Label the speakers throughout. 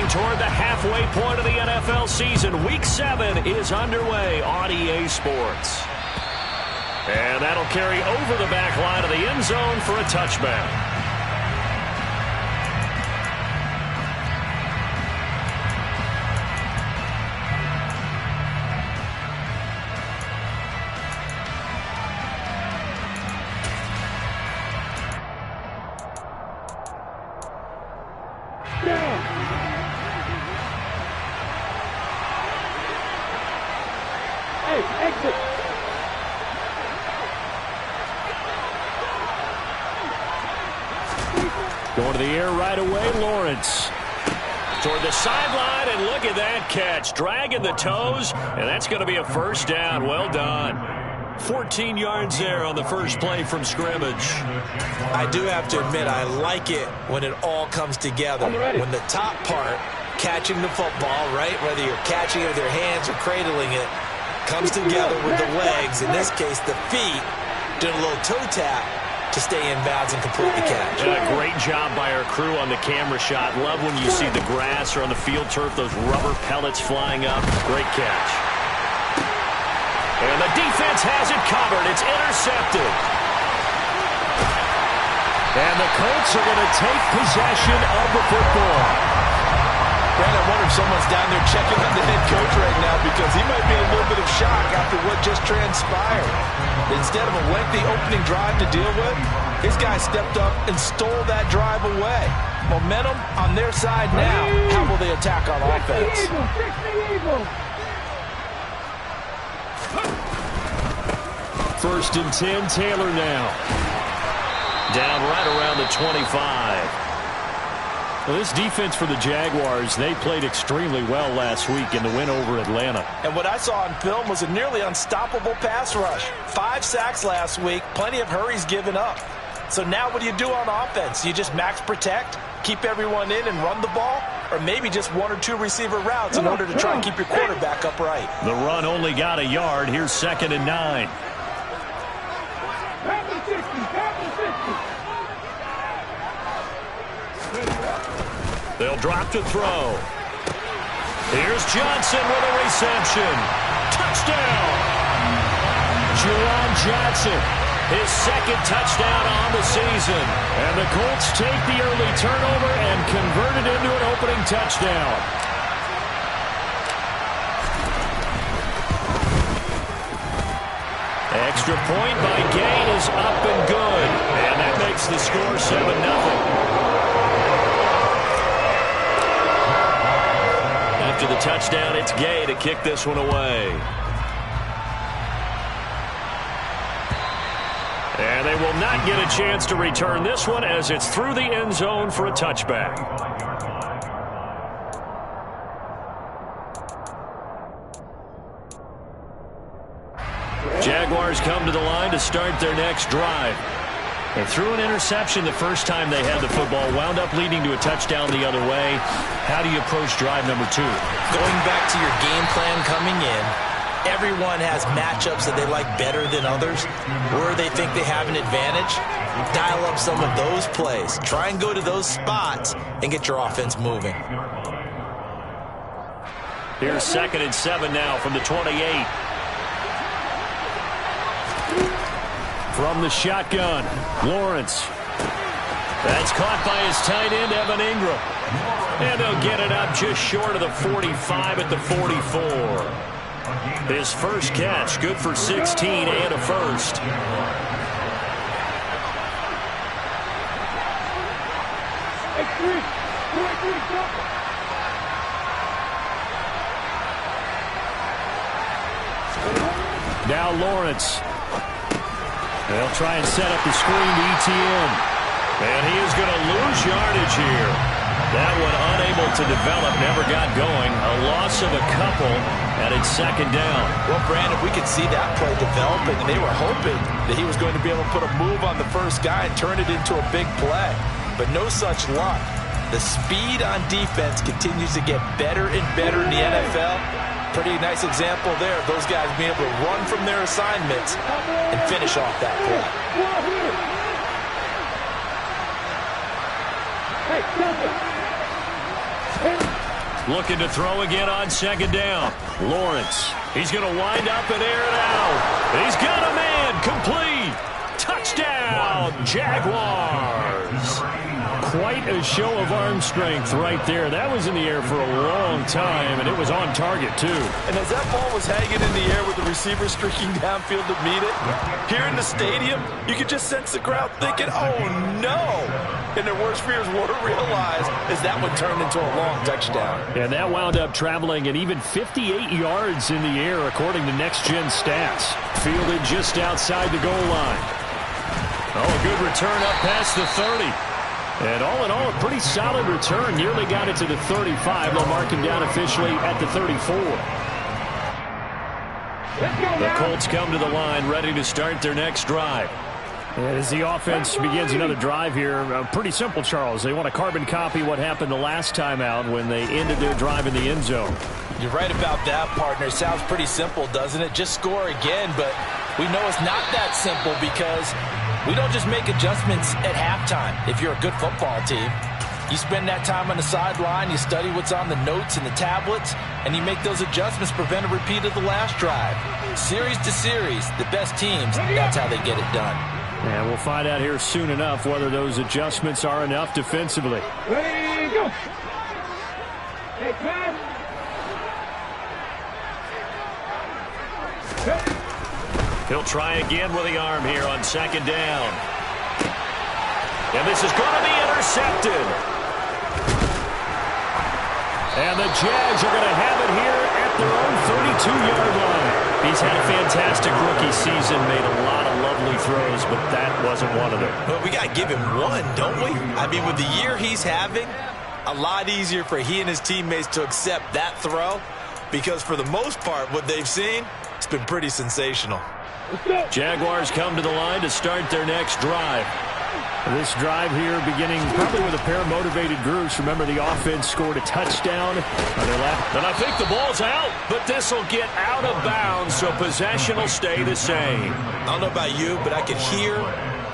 Speaker 1: toward the halfway point of the NFL season. Week 7 is underway on EA Sports. And that'll carry over the back line of the end zone for a touchback.
Speaker 2: Going to the air right away, Lawrence.
Speaker 1: Toward the sideline, and look at that catch. Dragging the toes, and that's going to be a first down. Well done. 14 yards there on the first play from scrimmage.
Speaker 3: I do have to admit, I like it when it all comes together. When the top part, catching the football, right, whether you're catching it with your hands or cradling it, comes together with the legs. In this case, the feet, doing a little toe tap to stay in bounds and complete the catch.
Speaker 1: And a great job by our crew on the camera shot. Love when you see the grass or on the field turf, those rubber pellets flying up. Great catch. And the defense has it covered. It's intercepted.
Speaker 2: And the Colts are going to take possession of the football.
Speaker 3: Brad, I wonder if someone's down there checking on the head coach right now, because he might be in a little bit of shock after what just transpired. Instead of a lengthy opening drive to deal with, his guy stepped up and stole that drive away. Momentum on their side now. How will they attack on offense?
Speaker 2: First and 10, Taylor now.
Speaker 1: Down right around the 25.
Speaker 2: Well, this defense for the Jaguars, they played extremely well last week in the win over Atlanta.
Speaker 3: And what I saw on film was a nearly unstoppable pass rush. 5 sacks last week, plenty of hurries given up. So now what do you do on offense? You just max protect, keep everyone in and run the ball, or maybe just 1 or 2 receiver routes in order to try and keep your quarterback upright.
Speaker 1: The run only got a yard. Here's 2nd and 9. They'll drop to throw. Here's Johnson with a reception. Touchdown!
Speaker 2: Juwan Johnson,
Speaker 1: his 2nd touchdown on the season.
Speaker 2: And the Colts take the early turnover and convert it into an opening touchdown.
Speaker 1: Extra point by Gain is up and good. And that makes the score 7-0. After the touchdown, it's Gay to kick this one away. And they will not get a chance to return this one as it's through the end zone for a touchback. Jaguars come to the line to start their next drive. They threw an interception the first time they had the football, wound up leading to a touchdown the other way. How do you approach drive number 2?
Speaker 3: Going back to your game plan coming in, everyone has matchups that they like better than others, where they think they have an advantage. Dial up some of those plays. Try and go to those spots and get your offense moving.
Speaker 1: Here's 2nd and 7 now from the 28.
Speaker 2: From the shotgun, Lawrence.
Speaker 1: That's caught by his tight end, Evan Ingram. And they'll get it up just short of the 45 at the 44. His first catch, good for 16 and a first.
Speaker 2: Now Lawrence. They'll try and set up the screen to ETN.
Speaker 1: And he is going to lose yardage here. That one unable to develop, never got going. A loss of a couple, and it's 2nd down.
Speaker 3: Well, Brandon, we could see that play developing, and they were hoping that he was going to be able to put a move on the first guy and turn it into a big play. But no such luck. The speed on defense continues to get better and better in the NFL. Pretty nice example there of those guys being able to run from their assignments and finish off that play.
Speaker 1: Looking to throw again on second down. Lawrence. He's going to wind up and air it out. He's got a man. Complete. Touchdown, Jaguars.
Speaker 2: Quite a show of arm strength right there. That was in the air for a long time, and it was on target, too.
Speaker 3: And as that ball was hanging in the air with the receiver streaking downfield to meet it, here in the stadium, you could just sense the crowd thinking, oh, no. And their worst fears were realized as that one turned into a long touchdown.
Speaker 2: And that wound up traveling an even 58 yards in the air, according to next-gen stats. Fielded just outside the goal line.
Speaker 1: Oh, a good return up past the 30.
Speaker 2: And all in all, a pretty solid return. Nearly got it to the 35. They'll mark him down officially at the 34.
Speaker 1: The Colts come to the line, ready to start their next drive.
Speaker 2: As the offense begins another drive here, pretty simple, Charles. They want to carbon copy what happened the last time out when they ended their drive in the end zone.
Speaker 3: You're right about that, partner. Sounds pretty simple, doesn't it? Just score again, but we know it's not that simple because we don't just make adjustments at halftime. If you're a good football team, you spend that time on the sideline, you study what's on the notes and the tablets, and you make those adjustments, prevent a repeat of the last drive. Series to series, the best teams, that's how they get it done.
Speaker 2: And we'll find out here soon enough whether those adjustments are enough defensively.
Speaker 4: Ready, go. Hey, pass.
Speaker 1: He'll try again with the arm here on second down. And this is going to be intercepted.
Speaker 2: And the Jags are going to have it here at their own 32-yard line.
Speaker 1: He's had a fantastic rookie season, made a lot of lovely throws, but that wasn't one of them.
Speaker 3: Well, we got to give him one, don't we? I mean, with the year he's having, a lot easier for he and his teammates to accept that throw because for the most part, what they've seen, it's been pretty sensational.
Speaker 1: Jaguars come to the line to start their next drive.
Speaker 2: This drive here beginning probably with a pair of motivated groups. Remember, the offense scored a touchdown on their left.
Speaker 1: And I think the ball's out, but this will get out of bounds, so possession will stay the same.
Speaker 3: I don't know about you, but I could hear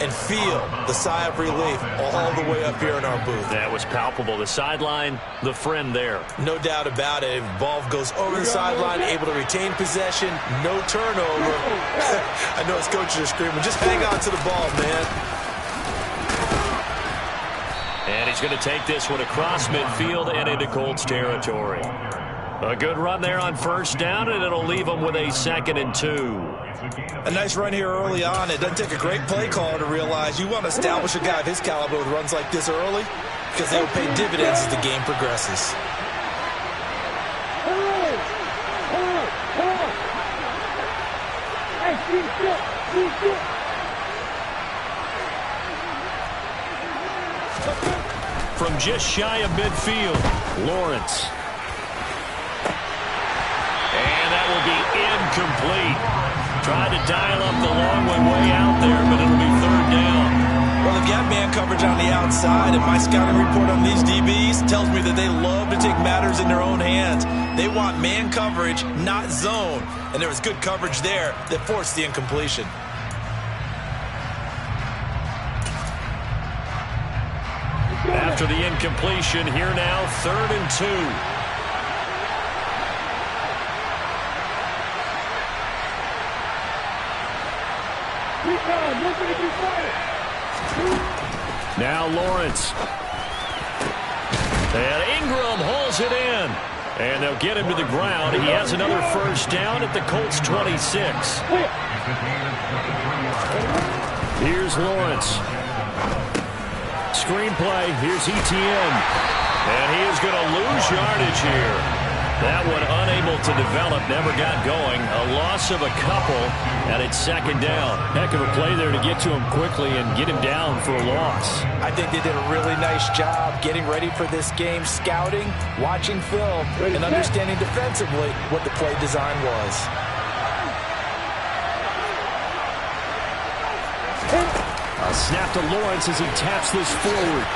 Speaker 3: and feel the sigh of relief all the way up here in our booth.
Speaker 1: That was palpable. The sideline, the friend there.
Speaker 3: No doubt about it. If the ball goes over the sideline, able to retain possession, no turnover. I know his coaches are screaming, just hang on to the ball, man.
Speaker 1: And he's going to take this one across midfield and into Colts territory. A good run there on first down, and it'll leave them with a 2nd and 2.
Speaker 3: A nice run here early on. It doesn't take a great play caller to realize you want to establish a guy of his caliber with runs like this early because they will pay dividends as the game progresses.
Speaker 1: From just shy of midfield, Lawrence. And that will be incomplete. Tried to dial up the long one way out there, but it'll be 3rd down.
Speaker 3: Well, they've got man coverage on the outside, and my scouting report on these DBs tells me that they love to take matters in their own hands. They want man coverage, not zone. And there was good coverage there that forced the incompletion.
Speaker 1: After the incompletion, here now, 3rd and 2.
Speaker 2: Now Lawrence.
Speaker 1: And Ingram hauls it in. And they'll get him to the ground. He has another first down at the Colts 26.
Speaker 2: Here's Lawrence. Screenplay. Here's Etienne.
Speaker 1: And he is going to lose yardage here. That one unable to develop, never got going. A loss of a couple, and it's 2nd down.
Speaker 2: Heck of a play there to get to him quickly and get him down for a loss.
Speaker 3: I think they did a really nice job getting ready for this game, scouting, watching film, and understanding defensively what the play design was.
Speaker 2: A snap to Lawrence as he taps this forward.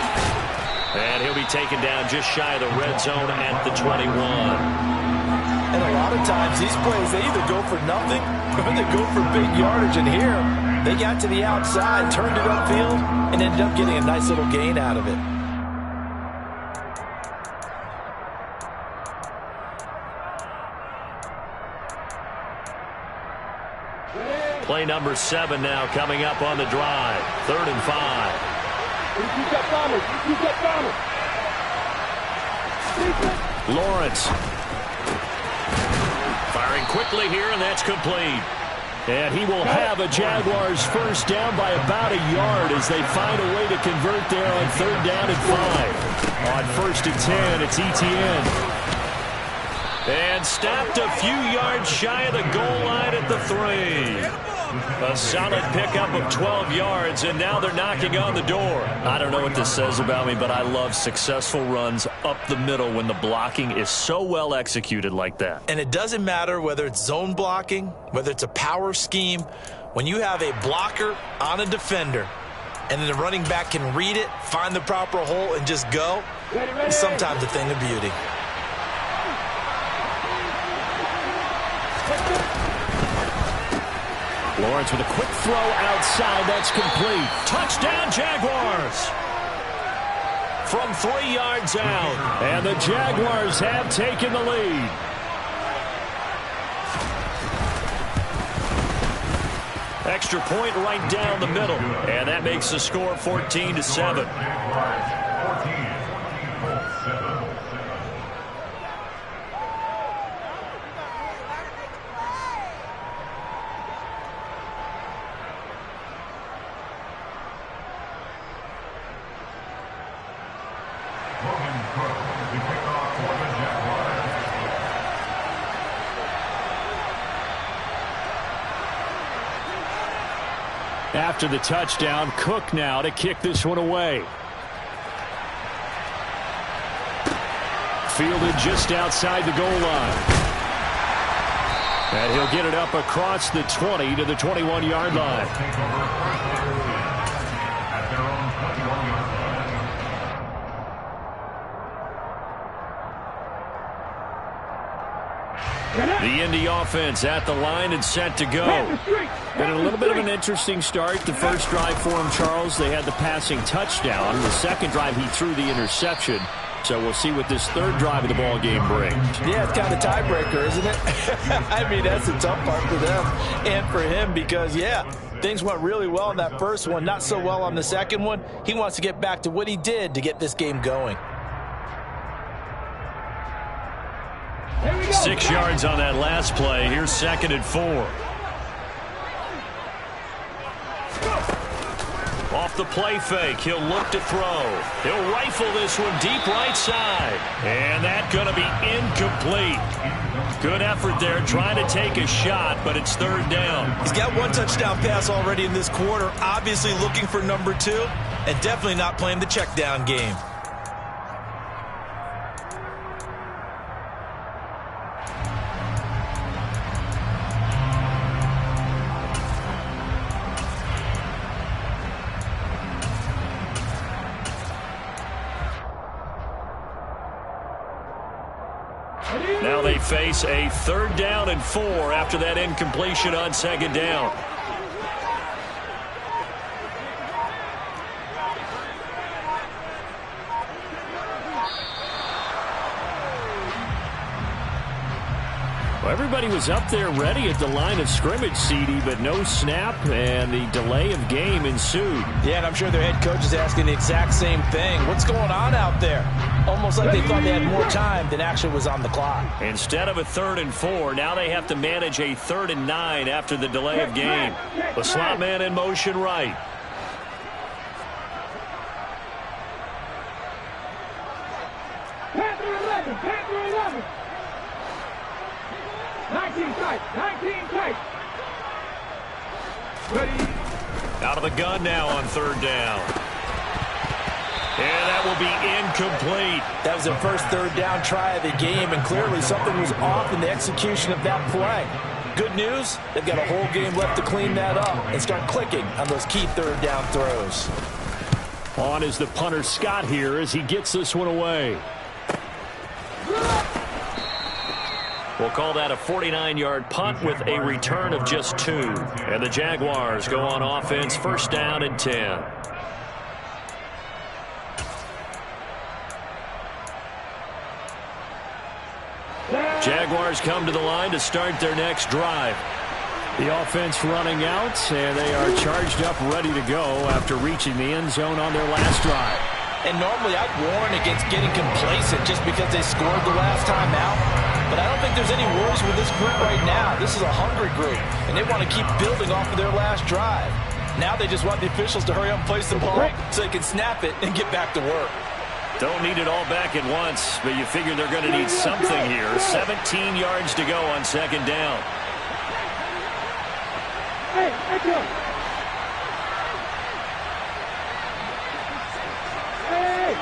Speaker 1: And he'll be taken down just shy of the red zone at the 21.
Speaker 3: And a lot of times these plays, they either go for nothing or they go for big yardage. And here, they got to the outside, turned it upfield, and ended up getting a nice little gain out of it.
Speaker 1: Play number 7 now coming up on the drive. 3rd and 5. Lawrence. Firing quickly here, and that's complete.
Speaker 2: And he will have a Jaguars first down by about a yard as they find a way to convert there on 3rd down and 5. On 1st and 10, it's Etienne.
Speaker 1: And stopped a few yards shy of the goal line at the 3. A solid pickup of 12 yards, and now they're knocking on the door.
Speaker 2: I don't know what this says about me, but I love successful runs up the middle when the blocking is so well executed like that.
Speaker 3: And it doesn't matter whether it's zone blocking, whether it's a power scheme. When you have a blocker on a defender, and then the running back can read it, find the proper hole, and just go, it's sometimes a thing of beauty.
Speaker 2: Lawrence with a quick throw outside. That's complete.
Speaker 1: Touchdown, Jaguars. From 3 yards out.
Speaker 2: And the Jaguars have taken the lead.
Speaker 1: Extra point right down the middle. And that makes the score 14-7.
Speaker 2: After the touchdown, Cook now to kick this one away. Fielded just outside the goal line. And he'll get it up across the 20 to the 21-yard line.
Speaker 1: The Indy offense at the line and set to go.
Speaker 2: Been a little bit of an interesting start. The first drive for him, Charles, they had the passing touchdown. The second drive, he threw the interception. So we'll see what this third drive of the ball game brings.
Speaker 3: Yeah, it's kind of a tiebreaker, isn't it? I mean, that's the tough part for them and for him because, yeah, things went really well in that first one, not so well on the second one. He wants to get back to what he did to get this game going.
Speaker 1: 6 yards on that last play. Here's 2nd and 4. Off the play fake, he'll look to throw. He'll rifle this one deep right side. And that's going to be incomplete. Good effort there, trying to take a shot, but it's 3rd down.
Speaker 3: He's got 1 touchdown pass already in this quarter, obviously looking for number 2, and definitely not playing the check down game.
Speaker 1: Now they face a 3rd down and 4 after that incompletion on 2nd down.
Speaker 2: Well, everybody was up there ready at the line of scrimmage, CD, but no snap, and the delay of game ensued.
Speaker 3: Yeah, and I'm sure their head coach is asking the exact same thing. What's going on out there? Almost like they thought they had more time than actually was on the clock.
Speaker 1: Instead of a 3rd and 4, now they have to manage a 3rd and 9 after the delay of game. The slot man in motion right.
Speaker 4: Panther 11, Panther 11. 19 tight, 19 tight. Ready.
Speaker 1: Out of the gun now on 3rd down. And that will be incomplete.
Speaker 3: That was their first 3rd down try of the game, and clearly something was off in the execution of that play. Good news, they've got a whole game left to clean that up and start clicking on those key 3rd down throws.
Speaker 2: On is the punter Scott here as he gets this one away.
Speaker 1: We'll call that a 49-yard punt with a return of just 2. And the Jaguars go on offense, 1st down and 10. Jaguars come to the line to start their next drive.
Speaker 2: The offense running out, and they are charged up, ready to go after reaching the end zone on their last drive.
Speaker 3: And normally I'd warn against getting complacent just because they scored the last time out. But I don't think there's any worries with this group right now. This is a hungry group, and they want to keep building off of their last drive. Now they just want the officials to hurry up and place the ball so they can snap it and get back to work.
Speaker 1: Don't need it all back at once, but you figure they're going to need something here. 17 yards to go on second down.
Speaker 4: Hey, let's go. Hey,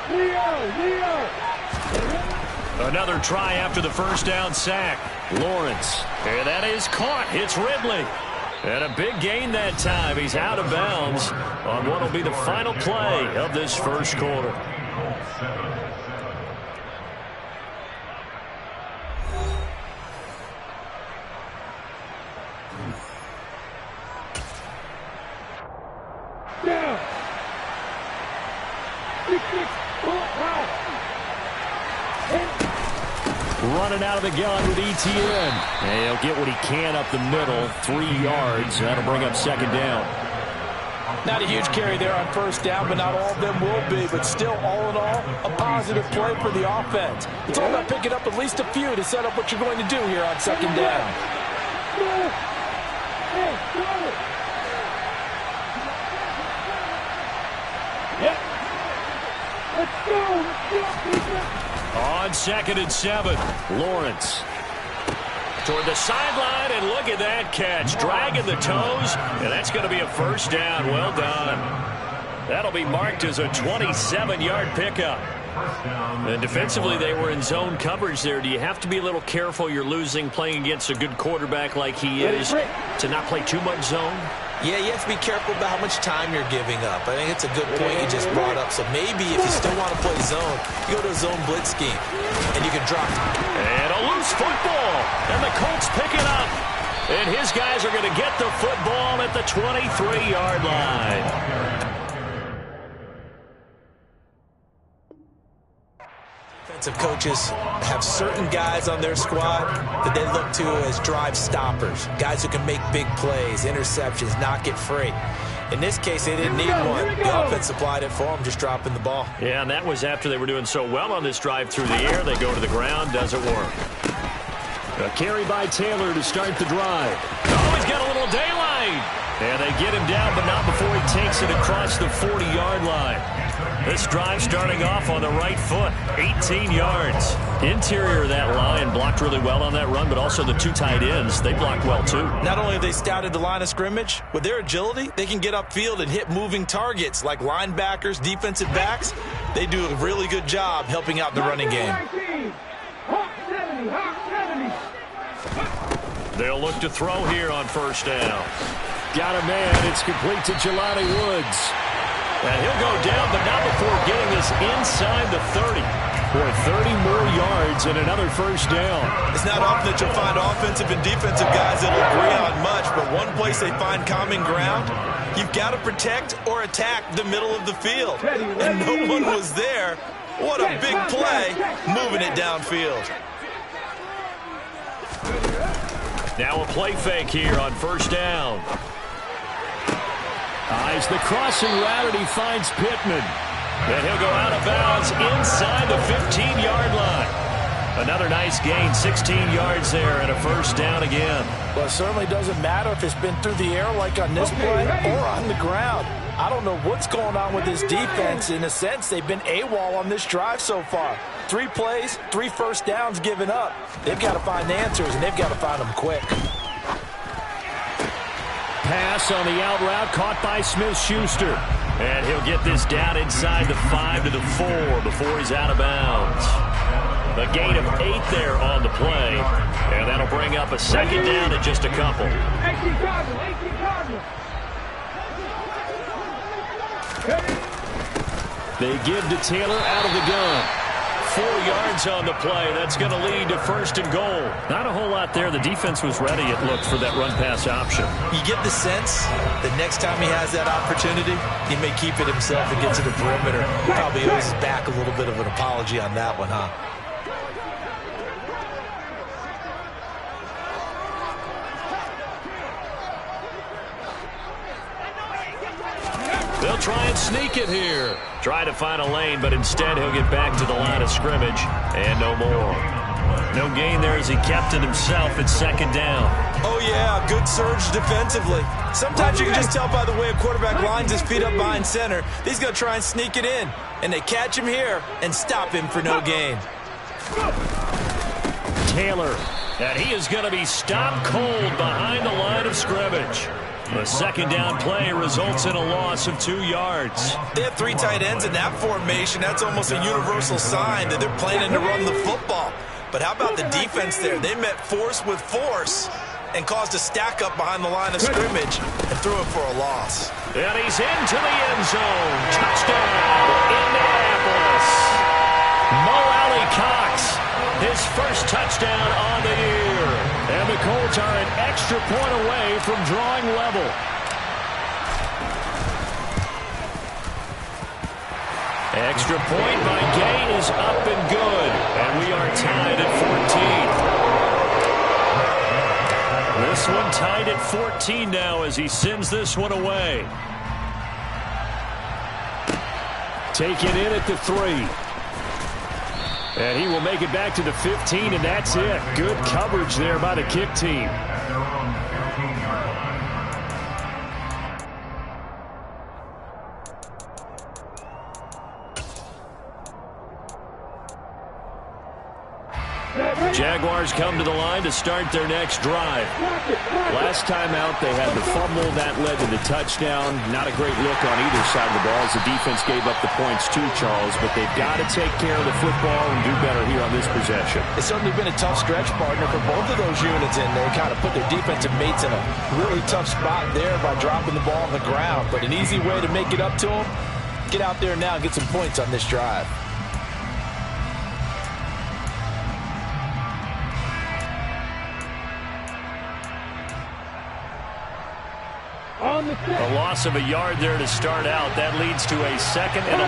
Speaker 4: 1-7. Leo.
Speaker 1: Another try after the first down sack. Lawrence. And that is caught. Hits Ridley. And a big gain that time. He's out of bounds on what will be the final play of this first quarter.
Speaker 4: Down. 6-6.
Speaker 2: Running out of the gun with ETN. And he'll get what he can up the middle. 3 yards. That'll bring up second down.
Speaker 3: Not a huge carry there on first down, but not all of them will be. But still, all in all, a positive play for the offense. It's all about picking up at least a few to set up what you're going to do here on second down.
Speaker 4: Let's go.
Speaker 1: On 2nd and 7, Lawrence. Toward the sideline, and look at that catch. Dragging the toes, and that's going to be a first down. Well done. That'll be marked as a 27-yard pickup. And defensively, they were in zone coverage there. Do you have to be a little careful you're losing playing against a good quarterback like he is to not play too much zone?
Speaker 3: Yeah, you have to be careful about how much time you're giving up. I think it's a good point you just brought up. So maybe if you still want to play zone, you go to a zone blitz scheme, and you can drop.
Speaker 1: And a loose football, and the Colts pick it up. And his guys are going to get the football at the 23-yard line.
Speaker 3: Defensive coaches have certain guys on their squad that they look to as drive stoppers, guys who can make big plays, interceptions, not get free. In this case, they didn't need one. The offense supplied it for them, just dropping the ball.
Speaker 1: Yeah, and that was after they were doing so well on this drive through the air. They go to the ground, doesn't work.
Speaker 2: A carry by Taylor to start the drive.
Speaker 1: Oh, he's got a little daylight. And they get him down, but not before he takes it across the 40-yard line. This drive starting off on the right foot, 18 yards. Interior of that line blocked really well on that run, but also the two tight ends, they blocked well too.
Speaker 3: Not only have they scouted the line of scrimmage, with their agility, they can get upfield and hit moving targets like linebackers, defensive backs. They do a really good job helping out the running game.
Speaker 1: They'll look to throw here on first down.
Speaker 2: Got a man. It's complete to Jelani Woods.
Speaker 1: And he'll go down, but not before getting this inside the 30.
Speaker 2: Boy, 30 more yards and another first down.
Speaker 3: It's not often that you'll find offensive and defensive guys that will agree on much, but one place they find common ground, you've got to protect or attack the middle of the field. And no one was there. What a big play, moving it downfield.
Speaker 1: Now a play fake here on first down.
Speaker 2: Eyes the crossing route, and he finds Pittman.
Speaker 1: And he'll go out of bounds inside the 15-yard line. Another nice gain, 16 yards there, and a first down again.
Speaker 3: Well, it certainly doesn't matter if it's been through the air like on this play or on the ground. I don't know what's going on with this defense. In a sense, they've been AWOL on this drive so far. 3 plays, 3 first downs given up. They've got to find answers, and they've got to find them quick.
Speaker 2: Pass on the out route caught by Smith-Schuster.
Speaker 1: And he'll get this down inside the 5 to the 4 before he's out of bounds. A gain of 8 there on the play. And that'll bring up a second down at just a couple.
Speaker 4: 18 Cardinals.
Speaker 2: They give to Taylor out of the gun.
Speaker 1: 4 yards on the play. That's going to lead to first and goal. Not a whole lot there. The defense was ready, it looked, for that run-pass option.
Speaker 3: You get the sense that next time he has that opportunity, he may keep it himself and get to the perimeter. He probably owes his back a little bit of an apology on that one, huh?
Speaker 1: try and sneak it here. Try to find a lane, but instead he'll get back to the line of scrimmage and no more. No gain there as he kept it himself at second down.
Speaker 3: Oh, yeah, good surge defensively. Sometimes you can just tell by the way a quarterback lines his feet up behind center. He's going to try and sneak it in. And they catch him here and stop him for no gain.
Speaker 1: Taylor, and he is going to be stopped cold behind the line of scrimmage. The second down play results in a loss of 2 yards.
Speaker 3: They have 3 tight ends in that formation. That's almost a universal sign that they're planning to run the football. But how about the defense there? They met force with force and caused a stack up behind the line of scrimmage and threw it for a loss.
Speaker 1: And he's into the end zone. Touchdown, Indianapolis. Mo Alley-Cox, his first touchdown on the year. And the Colts are an extra point away from drawing level. Extra point by Gay is up and good. And we are tied at 14. This one tied at 14 now as he sends this one away. Taken in at the 3. And he will make it back to the 15, and that's it. Good coverage there by the kick team. Jaguars come to the line to start their next drive. Last time out, they had the fumble. That led to the touchdown. Not a great look on either side of the ball as the defense gave up the points too, Charles. But they've got to take care of the football and do better here on this possession.
Speaker 3: It's certainly been a tough stretch, partner, for both of those units in there. Kind of put their defensive mates in a really tough spot there by dropping the ball on the ground. But an easy way to make it up to them, get out there now and get some points on this drive.
Speaker 1: A loss of a yard there to start out. That leads to a 2nd and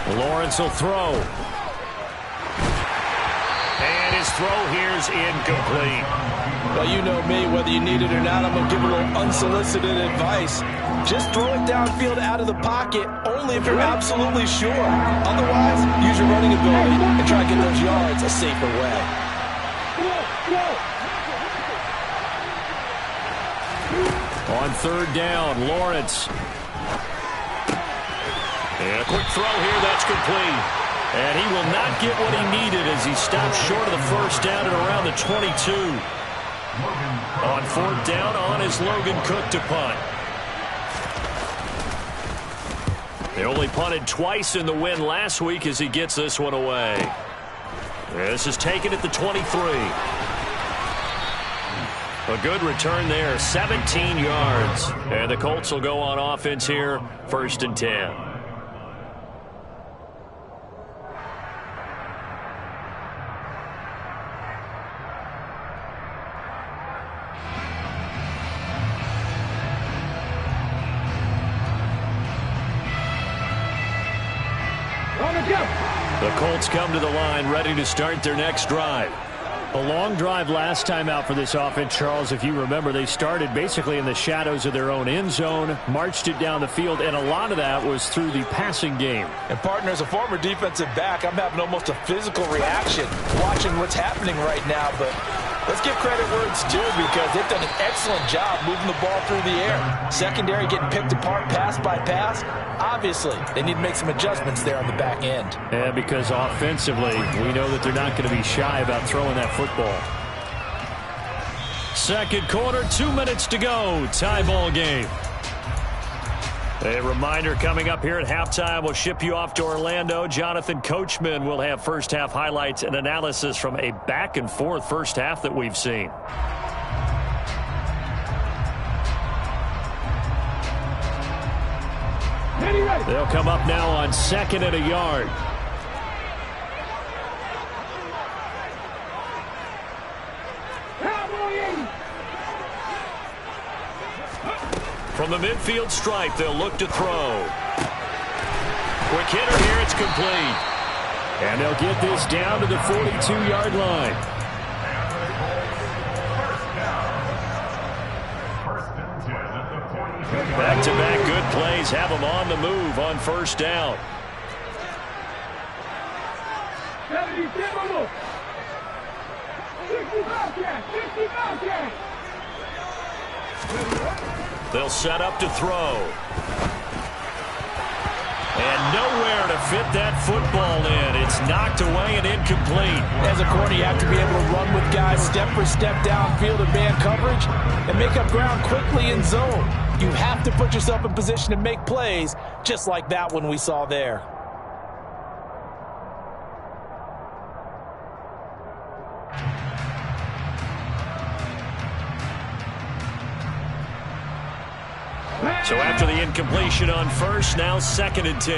Speaker 1: 11. Lawrence will throw. And his throw here's incomplete.
Speaker 3: Well, you know me, whether you need it or not, I'm going to give a little unsolicited advice. Just throw it downfield out of the pocket, only if you're absolutely sure. Otherwise, use your running ability and try to get those yards a safer way.
Speaker 1: On 3rd down, Lawrence. And a quick throw here, that's complete. And he will not get what he needed as he stops short of the first down at around the 22. On 4th down, on is Logan Cook to punt. They only punted twice in the win last week as he gets this one away. This is taken at the 23. A good return there, 17 yards. And the Colts will go on offense here, 1st and 10. The Colts come to the line, ready to start their next drive. A long drive last time out for this offense, Charles. If you remember, they started basically in the shadows of their own end zone, marched it down the field, and a lot of that was through the passing game.
Speaker 3: And, partner, as a former defensive back, I'm having almost a physical reaction watching what's happening right now. But let's give credit where it's due because they've done an excellent job moving the ball through the air. Secondary getting picked apart pass by pass. Obviously, they need to make some adjustments there on the back end.
Speaker 1: Yeah, because offensively, we know that they're not going to be shy about throwing that football. 2nd quarter, 2 minutes to go. Tie ball game. A reminder coming up here at halftime. We'll ship you off to Orlando. Jonathan Coachman will have first half highlights and analysis from a back and forth first half that we've seen. They'll come up now on 2nd and a yard. From the midfield stripe, they'll look to throw. Quick hitter here, it's complete. And they'll get this down to the 42-yard line. Back-to-back good plays have them on the move on first down.
Speaker 4: 70, 60 Bobcats, 60 Bobcats.
Speaker 1: They'll set up to throw. And nowhere to fit that football in. It's knocked away and incomplete.
Speaker 3: As a corner, you have to be able to run with guys step for step downfield in man coverage and make up ground quickly in zone. You have to put yourself in position to make plays, just like that one we saw there.
Speaker 1: So after the incompletion on first, now 2nd and 10.
Speaker 4: 60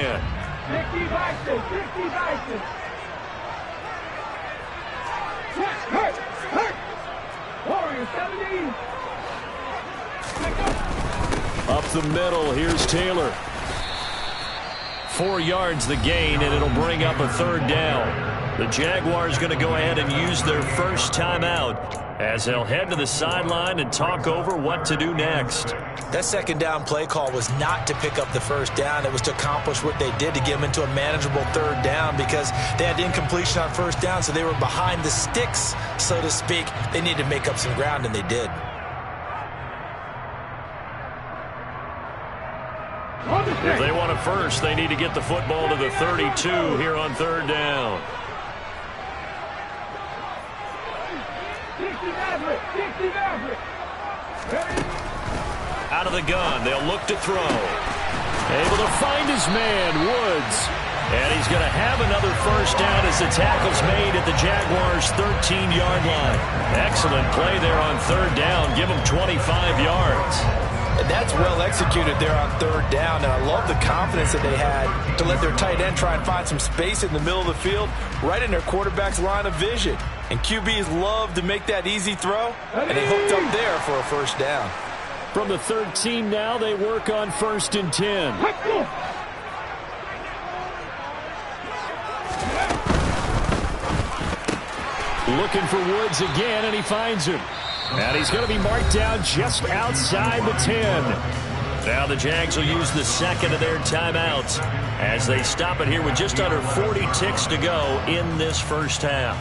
Speaker 4: Bison, 60 Bison. Hurt. Warrior 17.
Speaker 1: Up the middle, here's Taylor. 4 yards the gain, and it'll bring up a 3rd down. The Jaguars going to go ahead and use their first timeout as they'll head to the sideline and talk over what to do next.
Speaker 3: That 2nd down play call was not to pick up the 1st down. It was to accomplish what they did to get them into a manageable 3rd down because they had incompletion on 1st down, so they were behind the sticks, so to speak. They needed to make up some ground, and they did.
Speaker 1: If they want a first, they need to get the football to the 32 here on 3rd down.
Speaker 4: 60 Maverick, 60 Maverick.
Speaker 1: Out of the gun, they'll look to throw. Able to find his man, Woods. And he's going to have another 1st down as the tackle's made at the Jaguars' 13-yard line. Excellent play there on 3rd down. Give him 25 yards.
Speaker 3: And that's well executed there on 3rd down. And I love the confidence that they had to let their tight end try and find some space in the middle of the field, right in their quarterback's line of vision. And QBs love to make that easy throw, and they hooked up there for a 1st down.
Speaker 2: From the 13 now, they work on 1st and 10. Looking for Woods again, and he finds him. And he's going to be marked down just outside the 10. Now the Jags will use the 2nd of their timeouts as they stop it here with just under 40 ticks to go in this first half.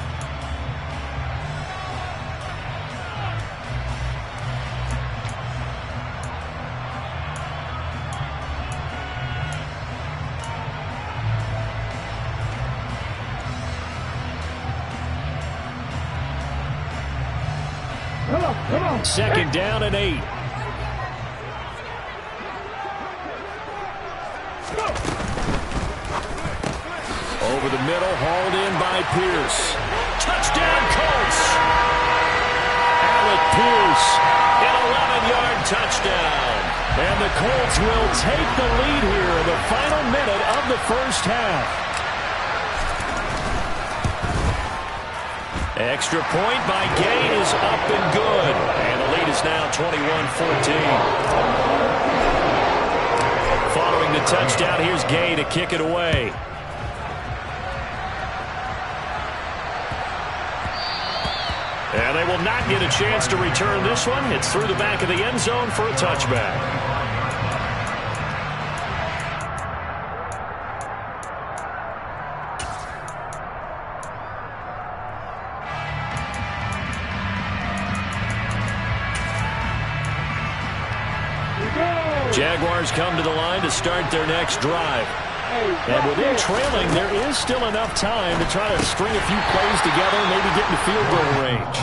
Speaker 4: Come on.
Speaker 2: 2nd down and 8. Over the middle, hauled in by Pierce.
Speaker 1: Touchdown, Colts!
Speaker 2: Alec Pierce.
Speaker 1: An 11-yard touchdown.
Speaker 2: And the Colts will take the lead here in the final minute of the first half.
Speaker 1: Extra point by Gay is up and good. And the lead is now 21-14. Following the touchdown, here's Gay to kick it away. And they will not get a chance to return this one. It's through the back of the end zone for a touchback. Jaguars come to the line to start their next drive.
Speaker 2: And within trailing, there is still enough time to try to string a few plays together, maybe get in field goal range.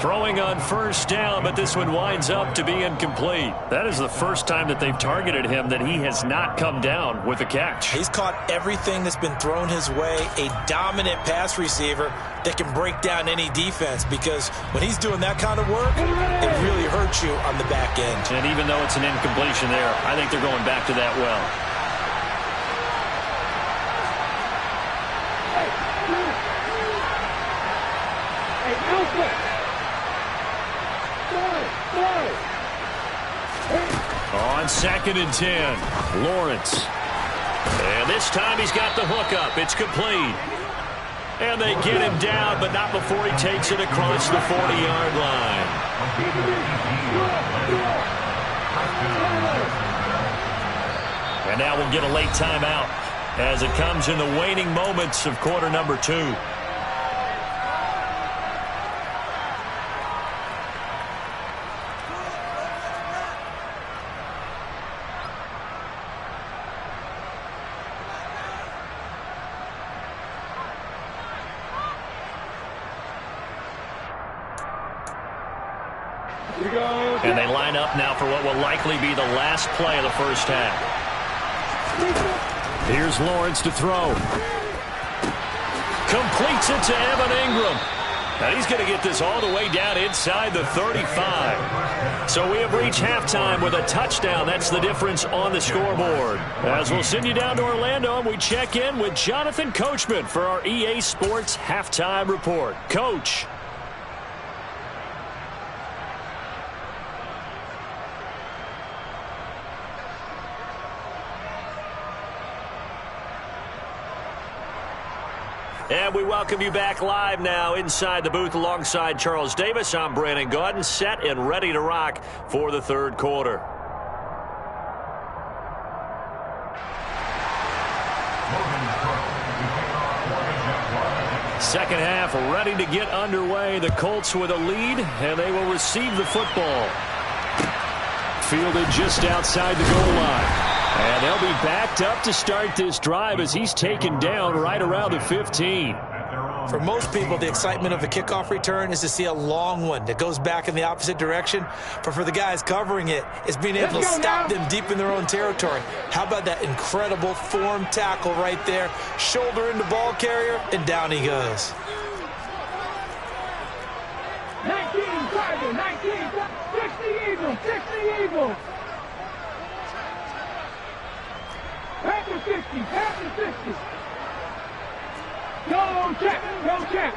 Speaker 1: Throwing on 1st down, but this one winds up to be incomplete. That is the first time that they've targeted him that he has not come down with a catch.
Speaker 3: He's caught everything that's been thrown his way, a dominant pass receiver that can break down any defense, because when he's doing that kind of work, it really hurts you on the back end.
Speaker 1: And even though it's an incompletion there, I think they're going back to that well. On 2nd and 10, Lawrence. And this time he's got the hookup. It's complete. And they get him down, but not before he takes it across the 40-yard line. And now we'll get a late timeout as it comes in the waning moments of quarter number 2. And they line up now for what will likely be the last play of the first half. Here's Lawrence to throw. Completes it to Evan Ingram. And he's going to get this all the way down inside the 35. So we have reached halftime with a touchdown. That's the difference on the scoreboard. As we'll send you down to Orlando, and we check in with Jonathan Coachman for our EA Sports Halftime Report. Coach. And we welcome you back live now inside the booth alongside Charles Davis. I'm Brandon Gaudin, set and ready to rock for the third quarter. Second half ready to get underway. The Colts with a lead, and they will receive the football. Fielded just outside the goal line. And they'll be backed up to start this drive as he's taken down right around the 15.
Speaker 3: For most people, the excitement of a kickoff return is to see a long one that goes back in the opposite direction. But for the guys covering it, it's being able to stop them deep in their own territory. How about that incredible form tackle right there? Shoulder into ball carrier, and down he goes.
Speaker 4: 19, 60 Eagles, 60 Eagles. Back to 50, back to 50. Go check, go check.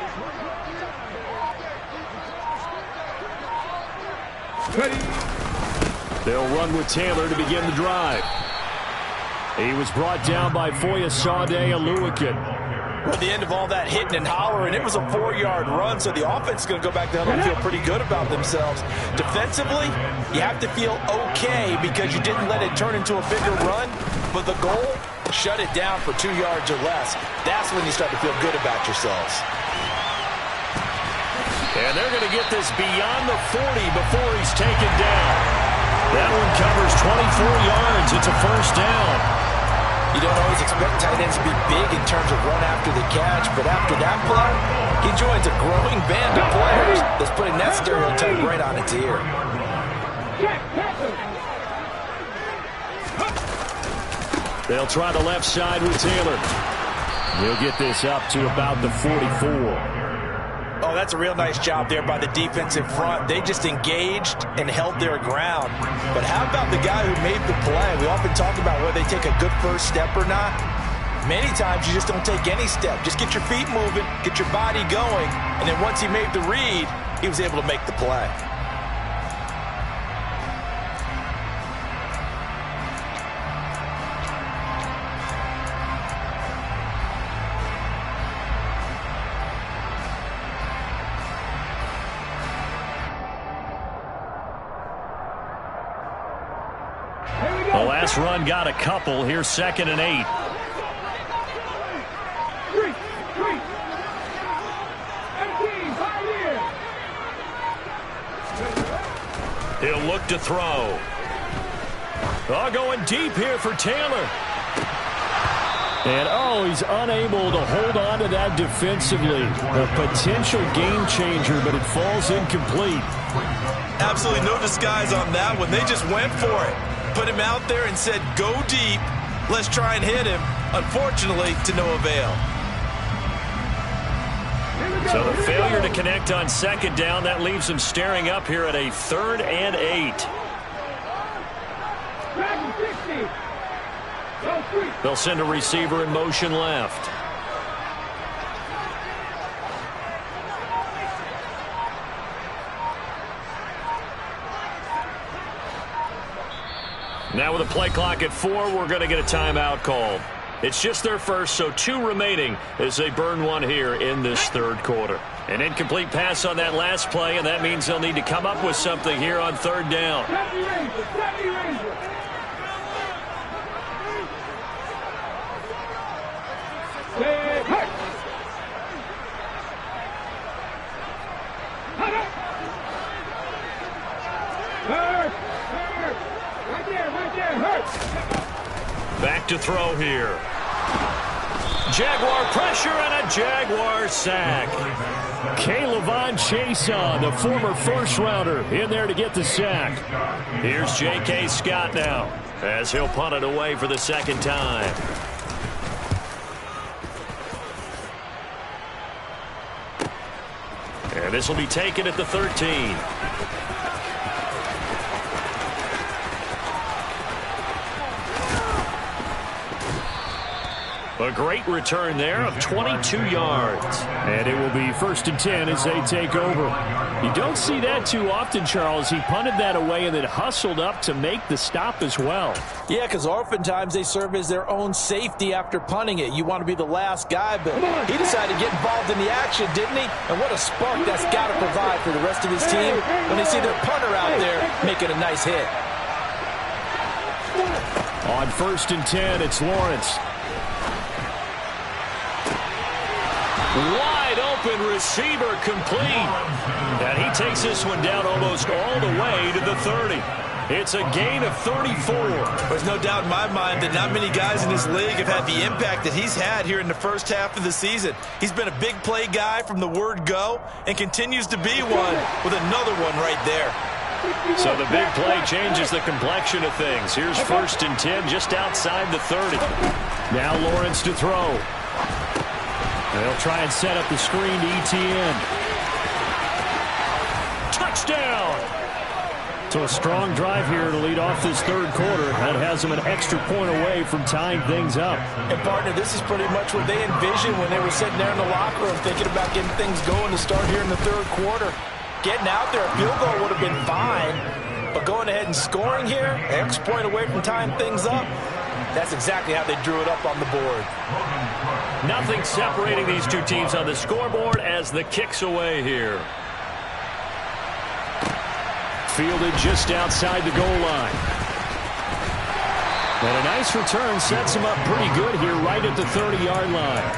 Speaker 4: Ready.
Speaker 2: They'll run with Taylor to begin the drive. He was brought down by Foyesade Aluakin.
Speaker 3: At the end of all that hitting and hollering, it was a 4-yard run, so the offense is going to go back down and feel pretty good about themselves. Defensively, you have to feel okay because you didn't let it turn into a bigger run, but the goal, shut it down for 2 yards or less. That's when you start to feel good about yourselves.
Speaker 1: And they're going to get this beyond the 40 before he's taken down. That one covers 24 yards. It's a first down.
Speaker 3: You don't always expect tight ends to be big in terms of run after the catch, but after that play, he joins a growing band of players that's putting that stereotype right on its ear.
Speaker 2: They'll try the left side with Taylor. He'll get this up to about the 44.
Speaker 3: Oh, that's a real nice job there by the defense in front. They just engaged and held their ground. But how about the guy who made the play? We often talk about whether they take a good first step or not. Many times you just don't take any step. Just get your feet moving, get your body going, and then once he made the read, he was able to make the play.
Speaker 1: The last run got a couple. Here's 2nd and 8. He'll look to throw. Oh, going deep here for Taylor.
Speaker 2: And, he's unable to hold on to that defensively. A potential game changer, but it falls incomplete.
Speaker 3: Absolutely no disguise on that one. They just went for it. Put him out there and said, go deep. Let's try and hit him. Unfortunately, to no avail.
Speaker 1: So the failure to connect on 2nd down, that leaves him staring up here at a 3rd and 8. They'll send a receiver in motion left. Now with a play clock at 4, we're going to get a timeout called. It's just their first, so 2 remaining as they burn one here in this third quarter. An incomplete pass on that last play, and that means they'll need to come up with something here on 3rd down. back to throw here. Jaguar pressure and a Jaguar sack.
Speaker 2: K'Lavon Chason, the former first-rounder, in there to get the sack.
Speaker 1: Here's J.K. Scott now, as he'll punt it away for the second time. And this will be taken at the 13. A great return there of 22 yards.
Speaker 2: And it will be 1st and 10 as they take over. You don't see that too often, Charles. He punted that away and then hustled up to make the stop as well.
Speaker 3: Yeah, because oftentimes they serve as their own safety after punting it. You want to be the last guy, but he decided to get involved in the action, didn't he? And what a spark that's got to provide for the rest of his team when they see their punter out there making a nice hit.
Speaker 2: On 1st and 10, it's Lawrence.
Speaker 1: Wide open receiver complete. And he takes this one down almost all the way to the 30. It's a gain of 34.
Speaker 3: There's no doubt in my mind that not many guys in this league have had the impact that he's had here in the first half of the season. He's been a big play guy from the word go and continues to be one with another one right there.
Speaker 1: So the big play changes the complexion of things. Here's 1st and 10 just outside the 30.
Speaker 2: Now Lawrence to throw. They'll try and set up the screen to ETN. Touchdown! So a strong drive here to lead off this third quarter. That has them an extra point away from tying things up.
Speaker 3: And, partner, this is pretty much what they envisioned when they were sitting there in the locker room thinking about getting things going to start here in the third quarter. Getting out there, a field goal would have been fine. But going ahead and scoring here, an extra point away from tying things up, that's exactly how they drew it up on the board.
Speaker 1: Nothing separating these two teams on the scoreboard as the kick's away here.
Speaker 2: Fielded just outside the goal line. And a nice return sets him up pretty good here right at the 30-yard line.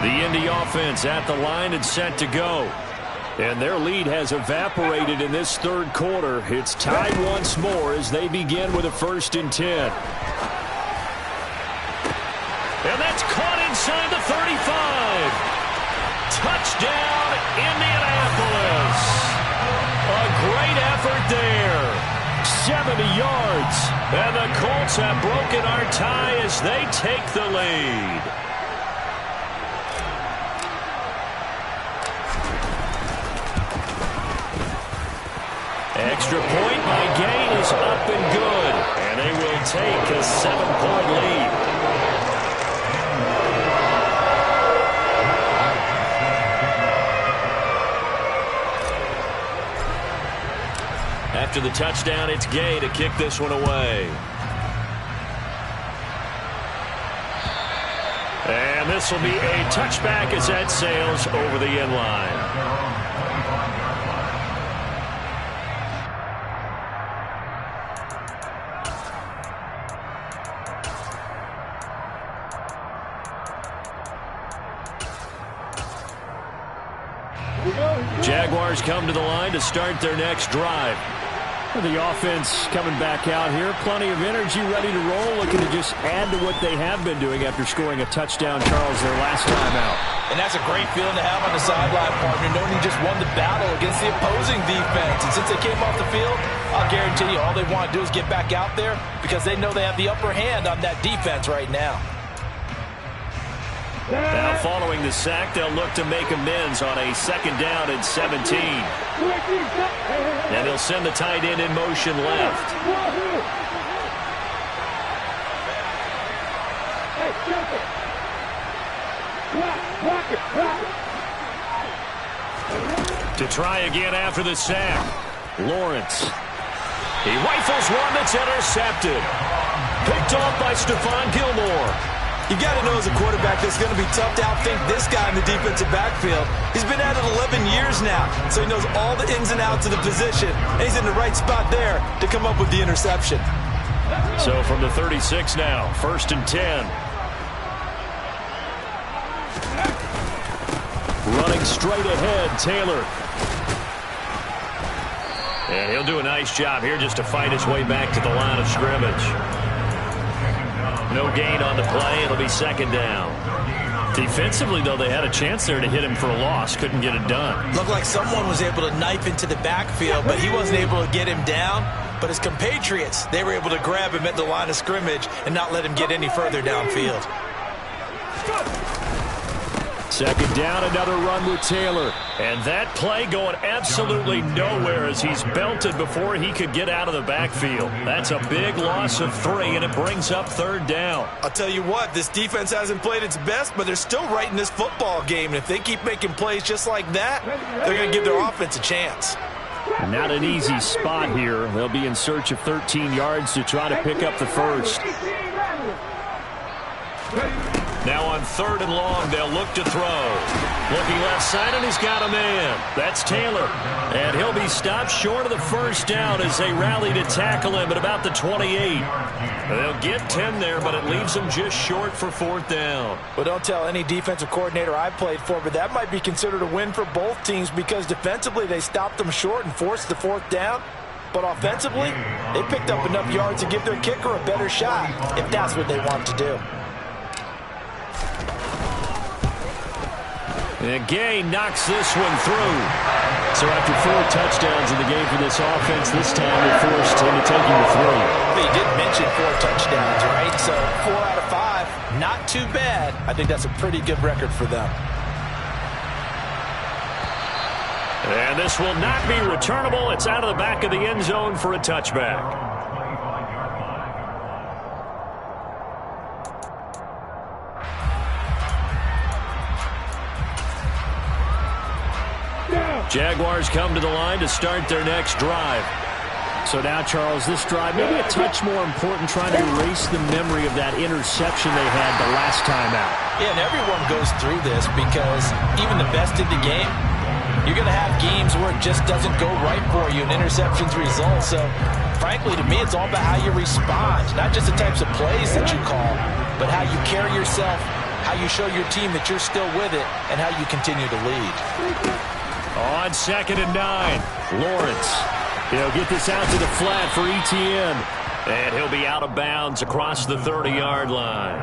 Speaker 1: The Indy offense at the line and set to go. And their lead has evaporated in this third quarter. It's tied once more as they begin with a 1st and 10. And that's caught inside the 35. Touchdown, Indianapolis. A great effort there. 70 yards. And the Colts have broken our tie as they take the lead. Extra point by Gain is up and good. And they will take a 7-point lead. After the touchdown, it's Gay to kick this one away. And this will be a touchback as that sails over the end line. Jaguars come to the line to start their next drive.
Speaker 2: The offense coming back out here. Plenty of energy, ready to roll, looking to just add to what they have been doing after scoring a touchdown, Charles, their last time out.
Speaker 3: And that's a great feeling to have on the sideline, partner, knowing you just won the battle against the opposing defense. And since they came off the field, I'll guarantee you all they want to do is get back out there because they know they have the upper hand on that defense right now.
Speaker 1: Now following the sack, they'll look to make amends on a 2nd down and 17. And they'll send the tight end in motion left. To try again after the sack. Lawrence. He rifles one that's intercepted. Picked off by Stephon Gilmore.
Speaker 3: You got to know as a quarterback it's going to be tough to outthink this guy in the defensive backfield. He's been at it 11 years now, so he knows all the ins and outs of the position, and he's in the right spot there to come up with the interception.
Speaker 2: So from the 36 now, 1st and 10. Running straight ahead, Taylor. And he'll do a nice job here just to fight his way back to the line of scrimmage. No gain on the play. It'll be 2nd down. Defensively, though, they had a chance there to hit him for a loss. Couldn't get it done.
Speaker 3: Looked like someone was able to knife into the backfield, but he wasn't able to get him down. But his compatriots, they were able to grab him at the line of scrimmage and not let him get any further downfield.
Speaker 2: 2nd down, another run with Taylor. And that play going absolutely nowhere as he's belted before he could get out of the backfield. That's a big loss of 3, and it brings up 3rd down.
Speaker 3: I'll tell you what, this defense hasn't played its best, but they're still right in this football game. And if they keep making plays just like that, they're going to give their offense a chance.
Speaker 2: Not an easy spot here. They'll be in search of 13 yards to try to pick up the first. Now on 3rd and long, they'll look to throw. Looking left side, and he's got a man. That's Taylor. And he'll be stopped short of the 1st down as they rally to tackle him at about the 28. They'll get 10 there, but it leaves them just short for 4th down.
Speaker 3: Well, don't tell any defensive coordinator I played for, but that might be considered a win for both teams because defensively they stopped them short and forced the 4th down. But offensively, they picked up enough yards to give their kicker a better shot if that's what they want to do.
Speaker 2: And Gay knocks this one through. So after 4 touchdowns in the game for this offense, this time they're forced into taking the 3.
Speaker 3: But you did mention 4 touchdowns, right? So 4 out of 5, not too bad. I think that's a pretty good record for them.
Speaker 2: And this will not be returnable. It's out of the back of the end zone for a touchback. Jaguars come to the line to start their next drive. So now, Charles, this drive maybe a touch more important, trying to erase the memory of that interception they had the last time out.
Speaker 3: Yeah, and everyone goes through this because even the best in the game, you're going to have games where it just doesn't go right for you and interceptions result. So, frankly, to me, it's all about how you respond, not just the types of plays that you call, but how you carry yourself, how you show your team that you're still with it, and how you continue to lead.
Speaker 2: On 2nd and 9, Lawrence. He'll get this out to the flat for Etienne. And he'll be out of bounds across the 30-yard line.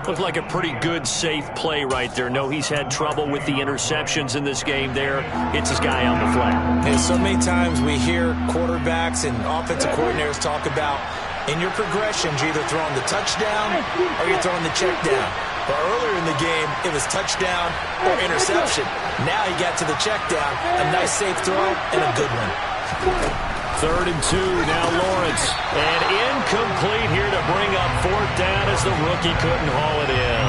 Speaker 2: Looked like a pretty good, safe play right there. No, he's had trouble with the interceptions in this game there. Hits his guy on the flat.
Speaker 3: And so many times we hear quarterbacks and offensive coordinators talk about in your progressions, you're either throwing the touchdown or you're throwing the check down. But earlier in the game, it was touchdown or interception. Now he got to the check down. A nice safe throw and a good one.
Speaker 2: 3rd and 2, now Lawrence. And incomplete here to bring up 4th down as the rookie couldn't haul it in.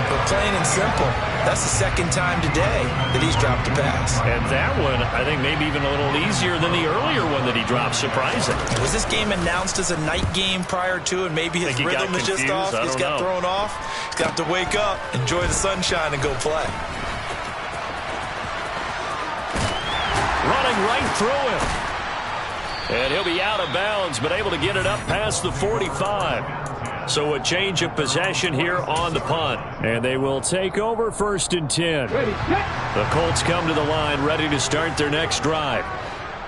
Speaker 3: But plain and simple, that's the 2nd time today that he's dropped a pass.
Speaker 2: And that one, I think, maybe even a little easier than the earlier one that he dropped. Surprising.
Speaker 3: Was this game announced as a night game prior to, and maybe his rhythm is just off? He's got thrown off. He's got to wake up, enjoy the sunshine, and go play.
Speaker 2: Running right through him. And he'll be out of bounds, but able to get it up past the 45. So a change of possession here on the punt. And they will take over 1st and 10. The Colts come to the line ready to start their next drive.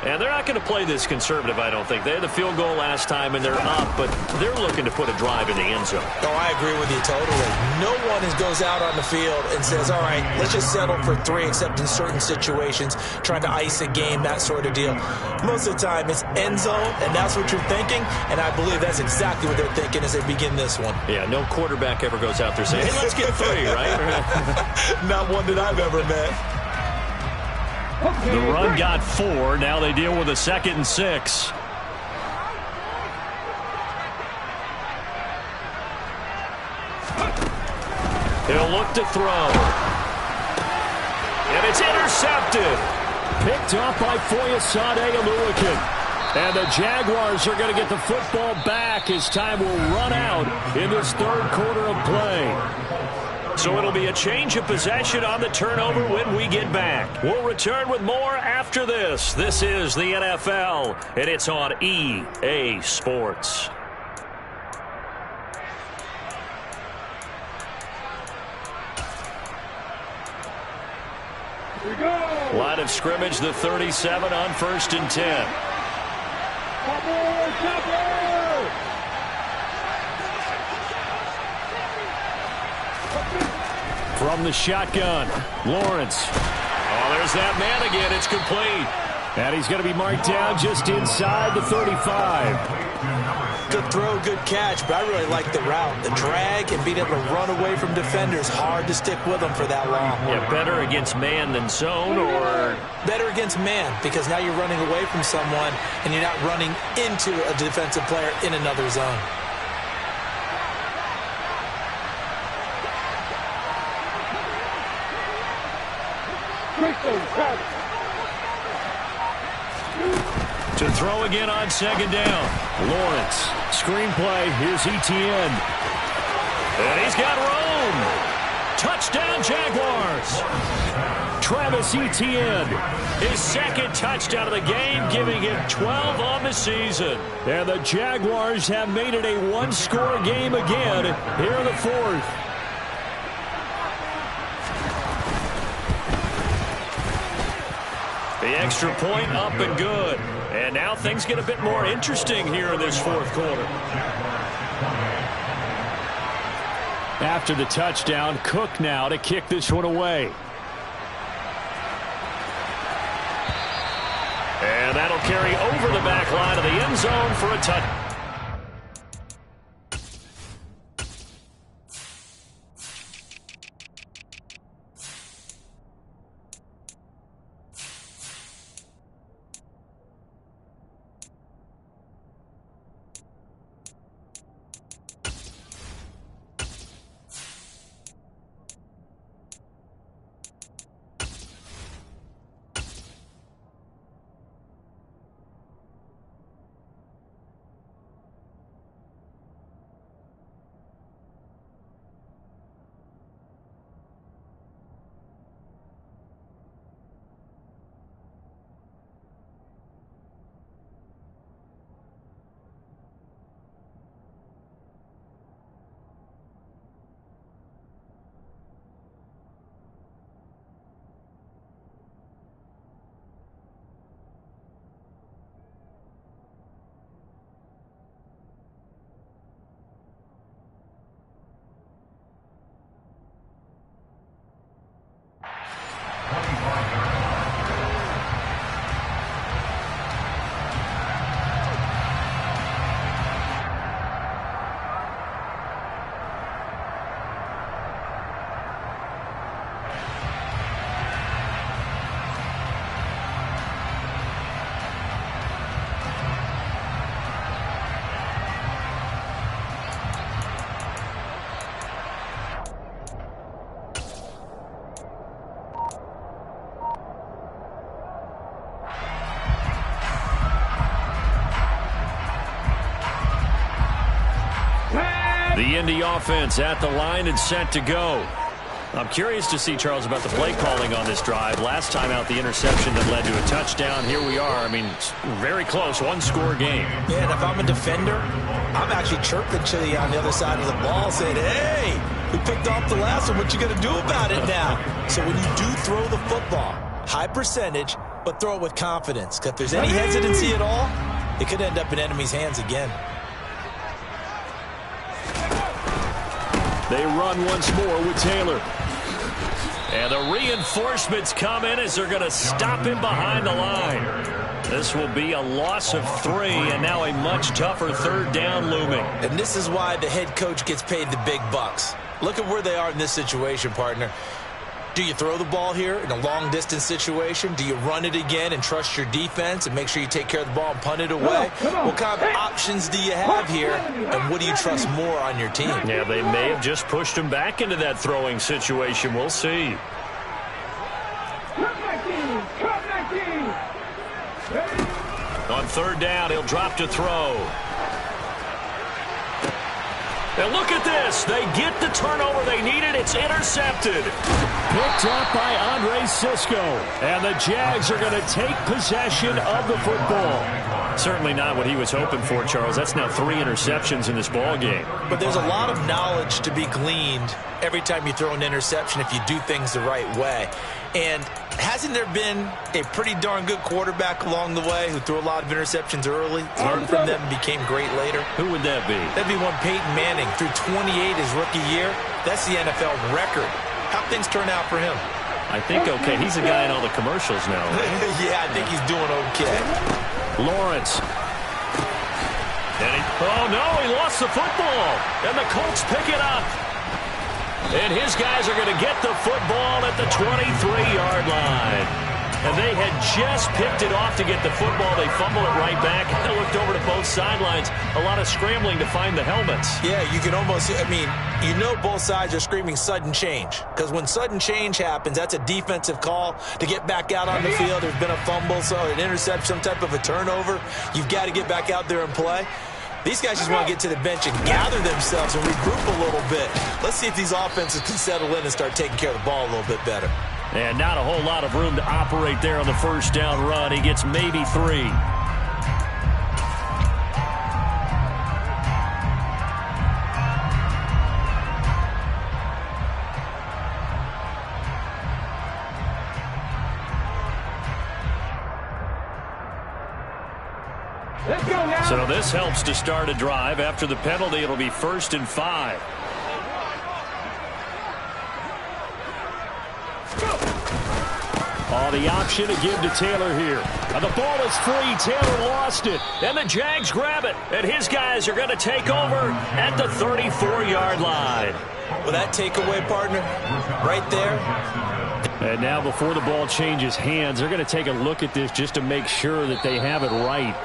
Speaker 2: And they're not going to play this conservative, I don't think. They had the field goal last time, and they're up, but they're looking to put a drive in the end zone.
Speaker 3: Oh, I agree with you totally. No one goes out on the field and says, all right, let's just settle for 3, except in certain situations, trying to ice a game, that sort of deal. Most of the time, it's end zone, and that's what you're thinking, and I believe that's exactly what they're thinking as they begin this one.
Speaker 2: Yeah, no quarterback ever goes out there saying, hey, let's get 3, right?
Speaker 3: Not one that I've ever met.
Speaker 2: The run got 4. Now they deal with a 2nd and 6. He'll look to throw. And it's intercepted. Picked off by Foyesade Oluwakin. And the Jaguars are going to get the football back as time will run out in this 3rd quarter of play.
Speaker 1: So it'll be a change of possession on the turnover when we get back. We'll return with more after this. This is the NFL, and it's on EA Sports.
Speaker 4: Here we go.
Speaker 1: Line of scrimmage, the 37 on 1st and 10. From the shotgun, Lawrence. Oh, there's that man again. It's complete. And he's going to be marked down just inside the 35.
Speaker 3: Good throw, good catch, but I really like the route. The drag and being able to run away from defenders, hard to stick with them for that long.
Speaker 1: Yeah, better against man than zone, or?
Speaker 3: Better against man, because now you're running away from someone and you're not running into a defensive player in another zone.
Speaker 1: To throw again on 2nd down. Lawrence. Screenplay. Here's Etienne. And he's got room. Touchdown, Jaguars. Travis Etienne. His 2nd touchdown of the game, giving him 12 on the season. And the Jaguars have made it a one-score game again here in the 4th. The extra point up and good. And now things get a bit more interesting here in this 4th quarter. After the touchdown, Cook now to kick this one away. And that'll carry over the back line of the end zone for a touchdown. The Indy offense at the line and set to go. I'm curious to see, Charles, about the play calling on this drive. Last time out, the interception that led to a touchdown. Here we are. I mean, very close, one-score game.
Speaker 3: Yeah, and if I'm a defender, I'm actually chirping to you on the other side of the ball saying, hey, we picked off the last one. What you going to do about it now? So when you do throw the football, high percentage, but throw it with confidence. Because if there's any hesitancy at all, it could end up in enemy's hands again.
Speaker 1: They run once more with Taylor. And the reinforcements come in as they're going to stop him behind the line. This will be a loss of 3, and now a much tougher 3rd down looming.
Speaker 3: And this is why the head coach gets paid the big bucks. Look at where they are in this situation, partner. Do you throw the ball here in a long-distance situation? Do you run it again and trust your defense and make sure you take care of the ball and punt it away? What kind of options do you have here, and what do you trust more on your team?
Speaker 1: Yeah, they may have just pushed him back into that throwing situation. We'll see. On 3rd down, he'll drop to throw. And look at this. They get the turnover they needed. It's intercepted.
Speaker 2: Picked up by Andre Sisco. And the Jags are going to take possession of the football.
Speaker 1: Certainly not what he was hoping for, Charles. That's now 3 interceptions in this ball game.
Speaker 3: But there's a lot of knowledge to be gleaned every time you throw an interception if you do things the right way. And hasn't there been a pretty darn good quarterback along the way who threw a lot of interceptions early, learned from them, and became great later?
Speaker 1: Who would that be?
Speaker 3: That'd be one Peyton Manning. Threw 28 his rookie year. That's the NFL record. How'd things turn out for him?
Speaker 1: I think okay. He's a guy in all the commercials now, right?
Speaker 3: Yeah, I think he's doing okay.
Speaker 1: Lawrence. Oh, no, he lost the football. And the Colts pick it up. And his guys are going to get the football at the 23-yard line. And they had just picked it off to get the football. They fumble it right back. I looked over to both sidelines. A lot of scrambling to find the helmets.
Speaker 3: Yeah, you can almost, you know both sides are screaming sudden change. Because when sudden change happens, that's a defensive call to get back out on the field. There's been a fumble, so an interception, some type of a turnover. You've got to get back out there and play. These guys just want to get to the bench and gather themselves and regroup a little bit. Let's see if these offenses can settle in and start taking care of the ball a little bit better.
Speaker 1: And not a whole lot of room to operate there on the first down run. He gets maybe 3.
Speaker 4: Let's go now.
Speaker 1: So this helps to start a drive. After the penalty, it'll be 1st and 5.
Speaker 2: The option to give to Taylor here. And the ball is free. Taylor lost it.
Speaker 1: And the Jags grab it. And his guys are going to take over at the 34-yard line.
Speaker 3: Well, that takeaway, partner, right there.
Speaker 2: And now before the ball changes hands, they're going to take a look at this just to make sure that they have it right.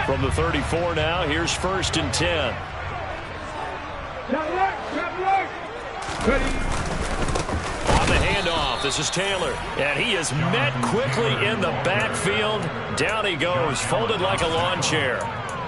Speaker 1: From the 34 now, here's 1st and 10. On the handoff, this is Taylor. And he is met quickly in the backfield. Down he goes, folded like a lawn chair.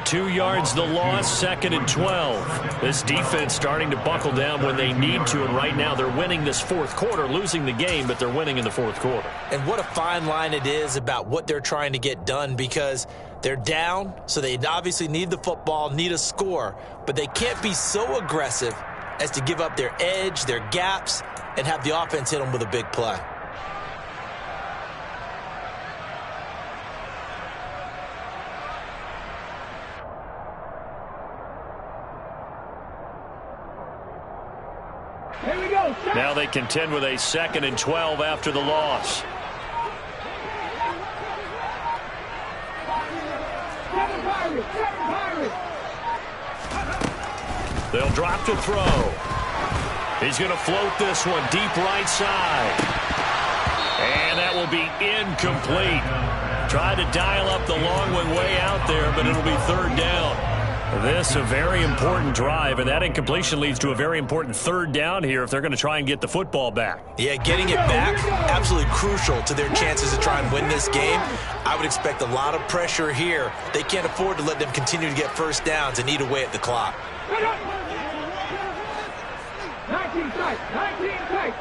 Speaker 1: 2 yards the loss, 2nd and 12. This defense starting to buckle down when they need to, and right now they're winning this 4th quarter, losing the game, but they're winning in the 4th quarter.
Speaker 3: And what a fine line it is about what they're trying to get done, because they're down, so they obviously need the football, need a score, but they can't be so aggressive as to give up their edge, their gaps, and have the offense hit them with a big play.
Speaker 4: Here we go.
Speaker 1: Now they contend with a 2nd and 12 after the loss. They'll drop to throw. He's going to float this one deep right side. And that will be incomplete. Tried to dial up the long one way out there, but it'll be 3rd down. This a very important drive, and that incompletion leads to a very important 3rd down here if they're going to try and get the football back.
Speaker 3: Yeah, getting it back, absolutely crucial to their chances to try and win this game. I would expect a lot of pressure here. They can't afford to let them continue to get 1st downs and eat away at the clock.
Speaker 4: 19 tight, 19 tight.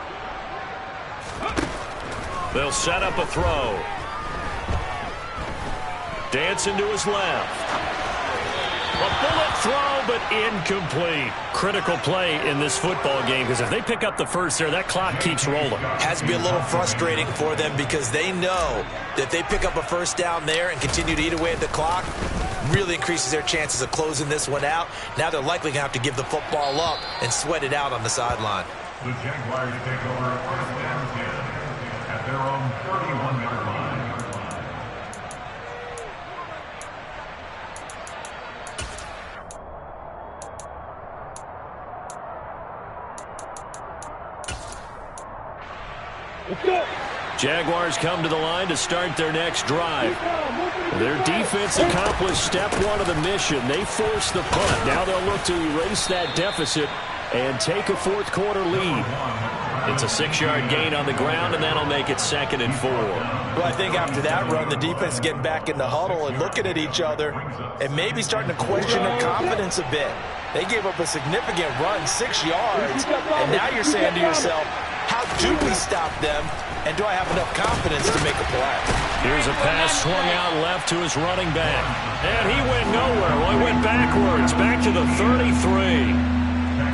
Speaker 1: They'll set up a throw. Dancing to his left. A bullet throw, but incomplete. Critical play in this football game, because if they pick up the first there, that clock keeps rolling.
Speaker 3: Has to be a little frustrating for them, because they know that if they pick up a 1st down there and continue to eat away at the clock, really increases their chances of closing this one out. Now they're likely going to have to give the football up and sweat it out on the sideline.
Speaker 5: The Jaguars take over 1st and 10 at their own 31-yard line.
Speaker 1: Jaguars come to the line to start their next drive. Their defense accomplished step 1 of the mission. They forced the punt. Now they'll look to erase that deficit
Speaker 2: and take a fourth quarter lead.
Speaker 1: It's a 6-yard gain on the ground, and that'll make it 2nd and 4.
Speaker 3: Well, I think after that run, the defense is getting back in the huddle and looking at each other and maybe starting to question their confidence a bit. They gave up a significant run, 6 yards, and now you're saying to yourself, how do we stop them, and do I have enough confidence to make a play?
Speaker 1: Here's a pass swung out left to his running back. And he went nowhere. Well, he went backwards, back to the 33.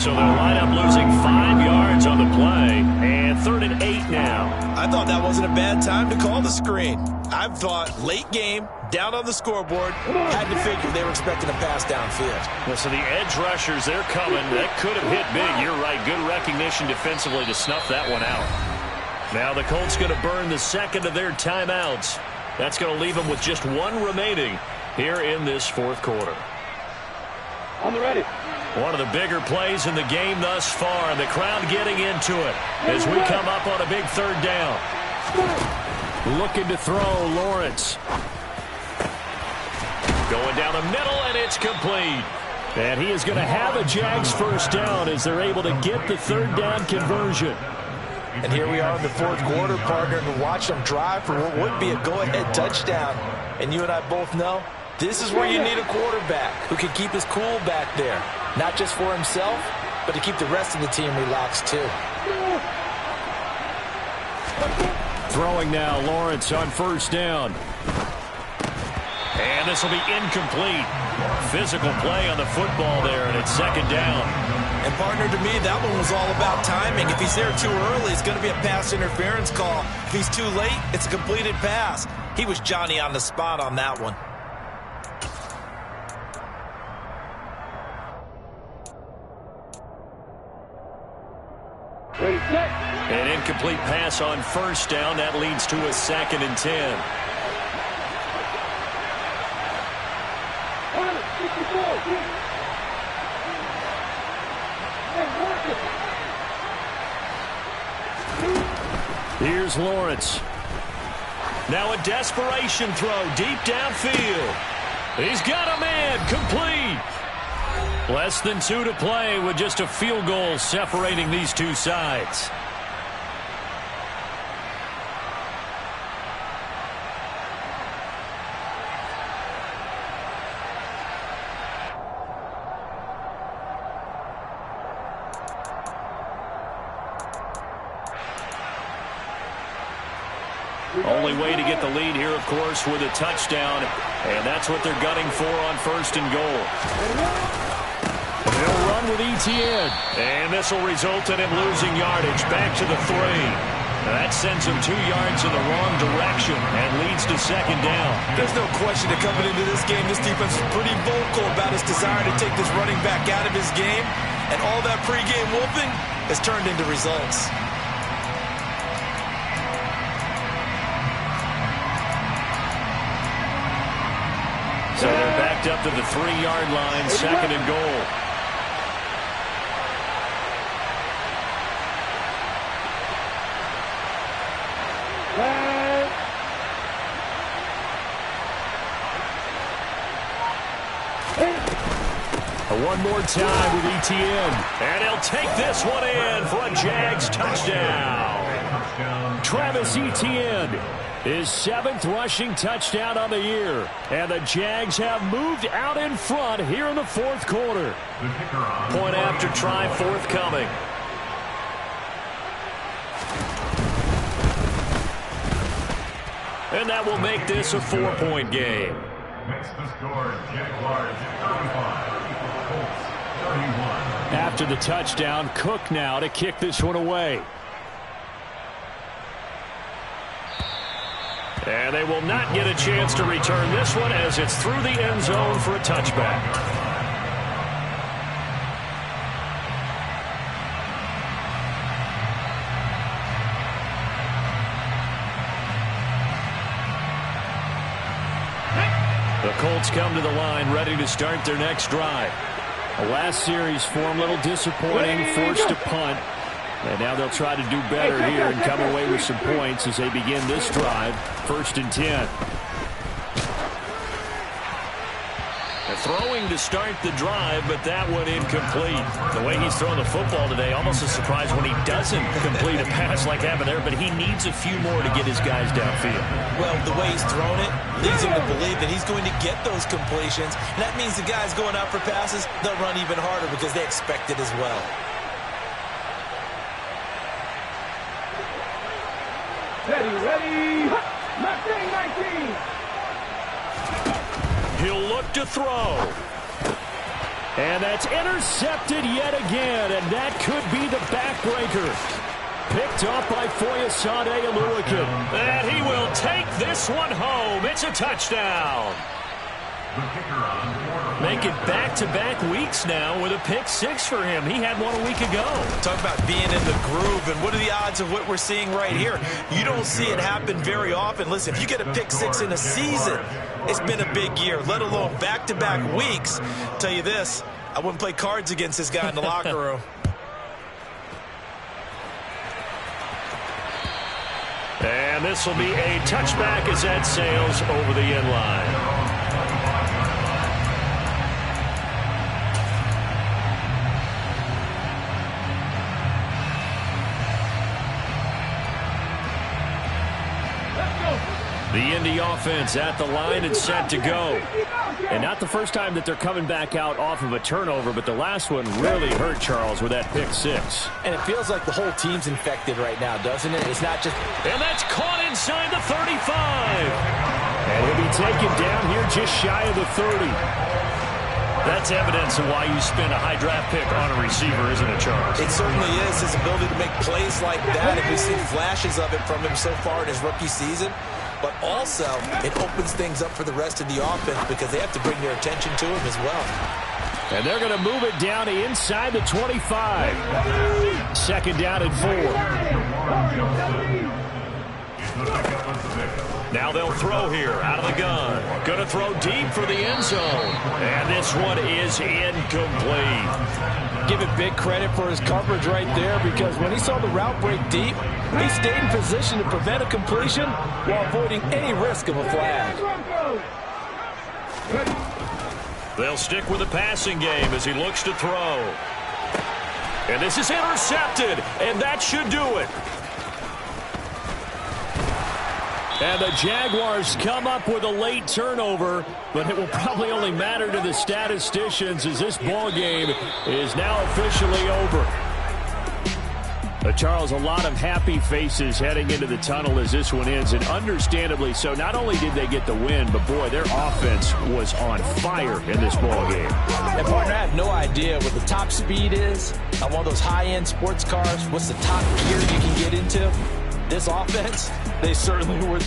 Speaker 1: So they'll line up losing 5 yards on the play, and 3rd and 8 now.
Speaker 3: I thought that wasn't a bad time to call the screen. I've thought late game, down on the scoreboard, had to figure they were expecting a pass downfield.
Speaker 1: Well, so the edge rushers, they're coming. That could have hit big. You're right. Good recognition defensively to snuff that one out. Now the Colts going to burn the 2nd of their timeouts. That's going to leave them with just 1 remaining here in this 4th quarter.
Speaker 4: On the ready.
Speaker 1: One of the bigger plays in the game thus far, and the crowd getting into it as we come up on a big 3rd down.
Speaker 2: Looking to throw, Lawrence.
Speaker 1: Going down the middle, and it's complete.
Speaker 2: And he is going to have a Jags first down as they're able to get the 3rd down conversion.
Speaker 3: And here we are in the 4th quarter, partner, to watch them drive for what would be a go-ahead touchdown. And you and I both know this is where you need a quarterback who can keep his cool back there. Not just for himself, but to keep the rest of the team relaxed too.
Speaker 2: Throwing now, Lawrence on 1st down.
Speaker 1: And this will be incomplete. Physical play on the football there, and it's 2nd down.
Speaker 3: And partner, to me, that one was all about timing. If he's there too early, it's going to be a pass interference call. If he's too late, it's a completed pass. He was Johnny on the spot on that one.
Speaker 1: An incomplete pass on 1st down. That leads to a 2nd and 10.
Speaker 2: Here's Lawrence.
Speaker 1: Now a desperation throw deep downfield. He's got a man. Complete. Less than 2 to play with just a field goal separating these two sides. Only way to get the lead here, of course, with a touchdown, and that's what they're gunning for on 1st and goal.
Speaker 2: They'll run with Etienne.
Speaker 1: And this will result in him losing yardage back to the 3. Now that sends him 2 yards in the wrong direction and leads to 2nd down.
Speaker 3: There's no question that coming into this game, this defense is pretty vocal about his desire to take this running back out of his game, and all that pregame whooping has turned into results.
Speaker 1: So they're backed up to the 3-yard line, 2nd and goal.
Speaker 2: One more time with Etienne.
Speaker 1: And he'll take this one in for a Jags touchdown.
Speaker 2: Travis Etienne, his 7th rushing touchdown on the year. And the Jags have moved out in front here in the 4th quarter.
Speaker 1: Point after try forthcoming. And that will make this a 4-point game.
Speaker 5: Makes the score Jaguars 35, Colts 31.
Speaker 2: After the touchdown, Cook now to kick this one away.
Speaker 1: And they will not get a chance to return this one as it's through the end zone for a touchback. The Colts come to the line ready to start their next drive.
Speaker 2: The last series for them, a little disappointing, forced to punt. And now they'll try to do better here and come away with some points as they begin this drive. 1st and 10.
Speaker 1: throwing to start the drive, but that one incomplete. The way he's throwing the football today, almost a surprise when he doesn't complete a pass like happened there, but he needs a few more to get his guys downfield.
Speaker 3: Well, the way he's thrown it leads him to believe that he's going to get those completions. And that means the guys going out for passes, they'll run even harder because they expect it as well.
Speaker 4: Ready. 19.
Speaker 1: He'll look to throw.
Speaker 2: And that's intercepted yet again, and that could be the backbreaker. Picked up by Foyesade Oluwakin.
Speaker 1: And he will take this one home. It's a touchdown. Make it back-to-back weeks now with a pick six for him. He had one a week ago.
Speaker 3: Talk about being in the groove, and what are the odds of what we're seeing right here? You don't see it happen very often. Listen, if you get a pick six in a season, it's been a big year, let alone back-to-back weeks. I'll tell you this, I wouldn't play cards against this guy in the locker room.
Speaker 1: And this will be a touchback as that sails over the end line. The Indy offense at the line and set to go.
Speaker 2: And not the first time that they're coming back out off of a turnover, but the last one really hurt Charles with that pick six.
Speaker 3: And it feels like the whole team's infected right now, doesn't it? It's not just...
Speaker 1: And that's caught inside the 35.
Speaker 2: And he'll be taken down here just shy of the 30.
Speaker 1: That's evidence of why you spend a high draft pick on a receiver, isn't it, Charles?
Speaker 3: It certainly is. His ability to make plays like that, and we've seen flashes of it from him so far in his rookie season. But also, it opens things up for the rest of the offense because they have to bring their attention to him as well.
Speaker 2: And they're going to move it down to inside the 25. Second down and 4.
Speaker 1: Now they'll throw here out of the gun. Going to throw deep for the end zone. And this one is incomplete.
Speaker 3: Give it big credit for his coverage right there because when he saw the route break deep, he stayed in position to prevent a completion while avoiding any risk of a flag.
Speaker 1: They'll stick with the passing game as he looks to throw. And this is intercepted, and that should do it.
Speaker 2: And the Jaguars come up with a late turnover, but it will probably only matter to the statisticians as this ball game is now officially over. Charles, a lot of happy faces heading into the tunnel as this one ends, and understandably so. Not only did they get the win, but boy, their offense was on fire in this ball game.
Speaker 3: And partner, I have no idea what the top speed is on one of those high-end sports cars. What's the top gear you can get into? This offense, they certainly were.